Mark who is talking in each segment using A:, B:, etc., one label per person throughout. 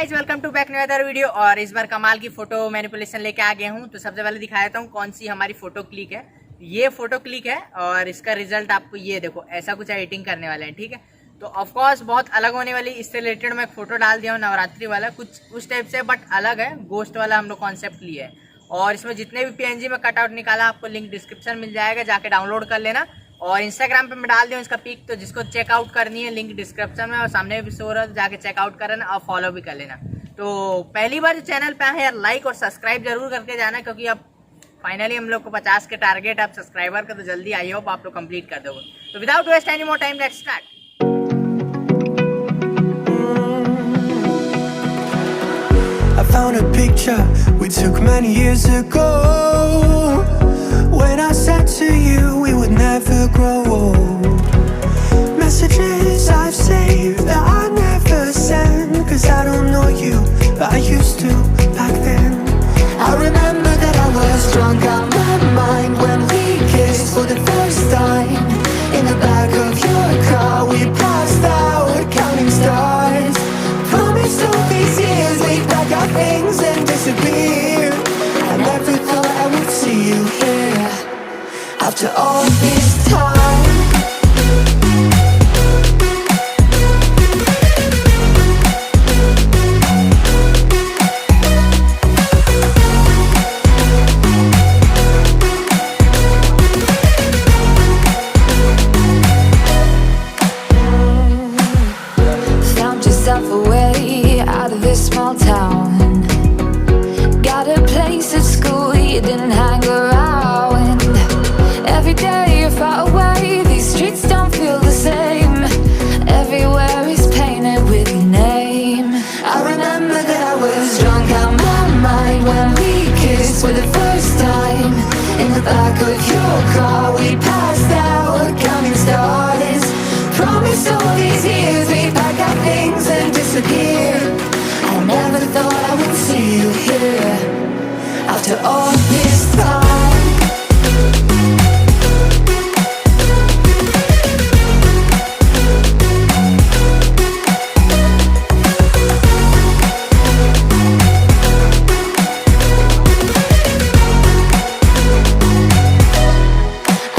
A: Guys welcome to back new other video. और इस बार कमाल की फोटो मैनिपुलेशन लेके आ गया हूँ। तो सबसे पहले दिखा देता हूँ कौन सी हमारी फोटो क्लिक है। ये फोटो क्लिक है और इसका रिजल्ट आपको ये देखो, ऐसा कुछ एडिटिंग करने वाले हैं। ठीक है, तो ऑफकोर्स बहुत अलग होने वाली, इससे रिलेटेड मैं एक फोटो डाल दिया हूँ नवरात्रि वाला, कुछ उस टाइप से बट अलग है, गोस्ट वाला हम लोग कॉन्सेप्ट लिया है। और इसमें जितने भी पीएनजी में कटआउट निकाला आपको लिंक डिस्क्रिप्शन मिल जाएगा, जाके डाउनलोड कर लेना। और इंस्टाग्राम पे मैं डाल दूँ इसका पिक, तो जिसको चेकआउट करनी है लिंक डिस्क्रिप्शन में और सामने भी शो रहा है, जाके चेकआउट कर लेना और फॉलो भी कर लेना। तो पहली बार चैनल पे आए यार, लाइक और सब्सक्राइब जरूर करके जाना, क्योंकि अब फाइनली हम लोग को 50 के टारगेट अब सब्सक्राइबर का, तो जल्दी आई होप आप लोग कंप्लीट कर दोगे। तो without waste any more time let's start.
B: I found a picture we took many years ago, when I said to you we would never grow old. Messages I've saved that I never send, cause I don't know you, but I used to back then. I remember that I was drunk out my mind when we kissed for the first time. In the back of your car we passed out counting stars. Promised all these years we'd pack our things and disappear. I never thought I would see you here after all this time. Found yourself a way out of this small town. Got a place at school you didn't hang around. Every day you're far away, these streets don't feel the same. Everywhere is painted with your name. I remember that I was drunk out my mind when we kissed for the first time. In the back of your car we passed out counting stars. Promised all these years we'd pack our things and disappear. I never thought I would see you here after all this time.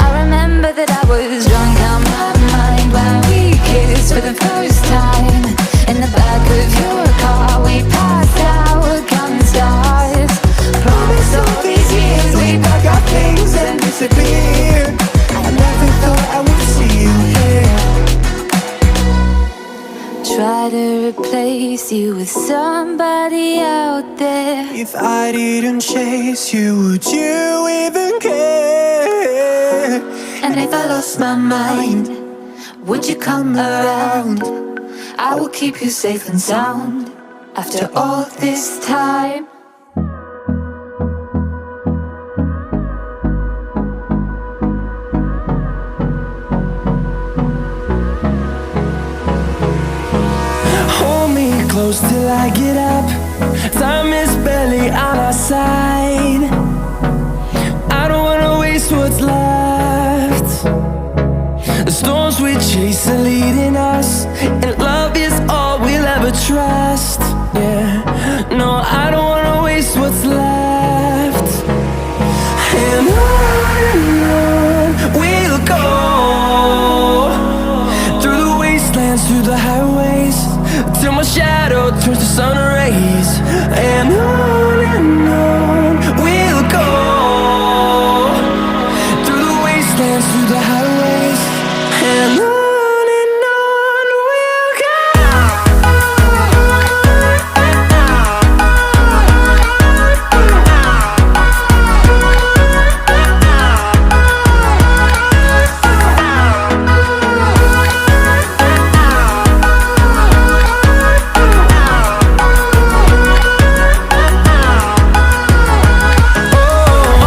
B: I remember that I was drunk out my mind when we kissed for the first time. In the back of your car we passed out counting stars. Promised all these years we'd pack our things and disappear. I never thought I would see you here. Try to replace you with somebody out there. If I didn't chase you, would you even care? And if I lost my mind, would you come around? I will keep you safe and sound after all this time. Hold me close till I get up. Time is barely on our side. I don't wanna waste what's left. The storms we chase are leading us, and love is all we'll ever trust. Yeah, no, I don't wanna waste what's left. And on we'll go, through the wastelands, through the highways, till my shadow turns to sun rays. And on we'll go, through the wastelands, through the highways, and on we'll go.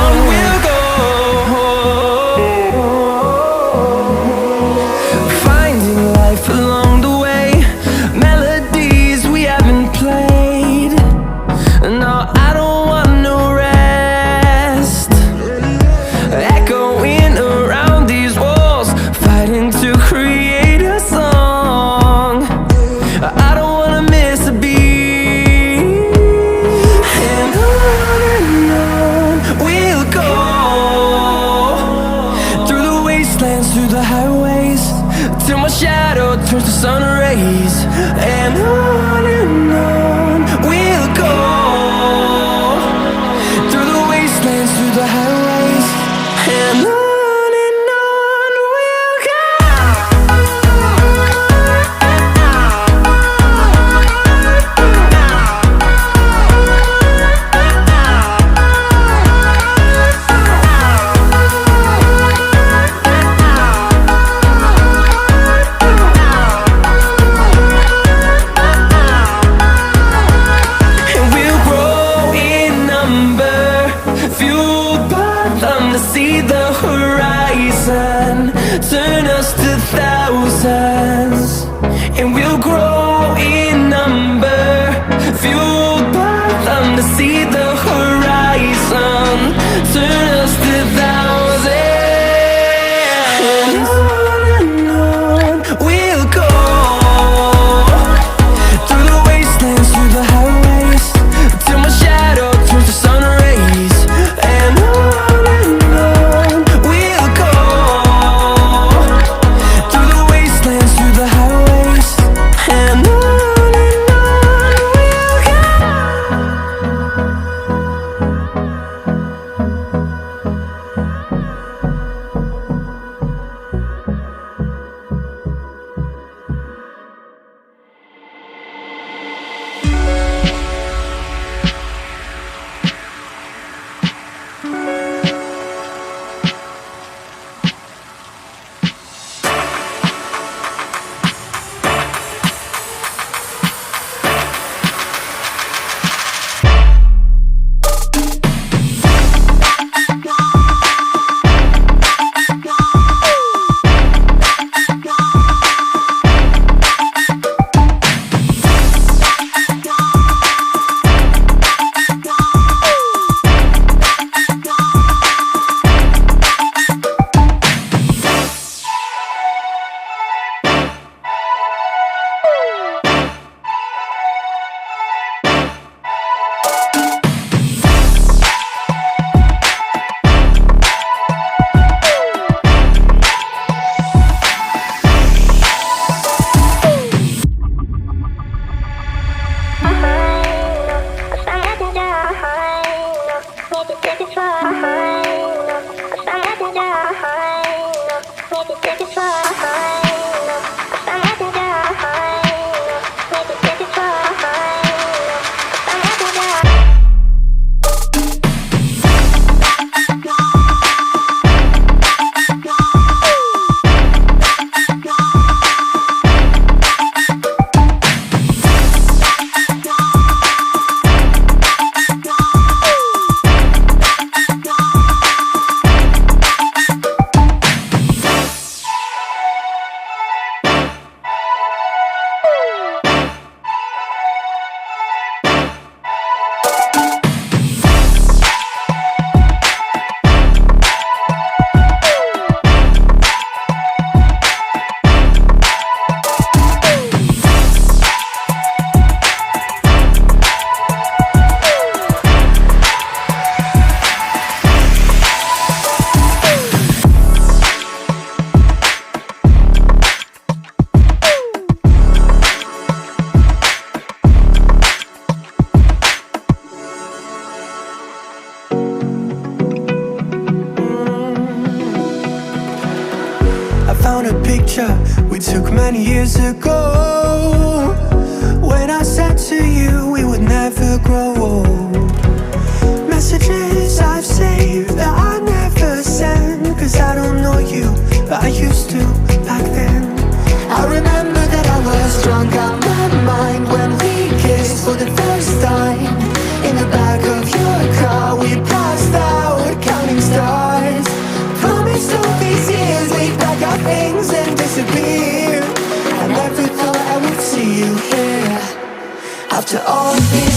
B: On we'll go.
C: wastelands, through the highways, till my shadow turns to sun rays. And on we'll go, through the wastelands, through the highways, and on we'll go. See the horizon, turn us to thousands, and we'll grow in number, fueled by them to see the horizon, turn us to thousands. And on we'll go, through the wastelands, through the highways, till my shadow turns to sun rays. And we took many years ago, when I said to you we would never grow old. Messages I've saved that I never send, cause I don't know you, but I used to back then. I remember that I was drunk out my mind when we kissed for the first time. In the back of your car we passed out counting stars. Promised all these years we'd pack our things and disappear. I never thought I would see you here after all these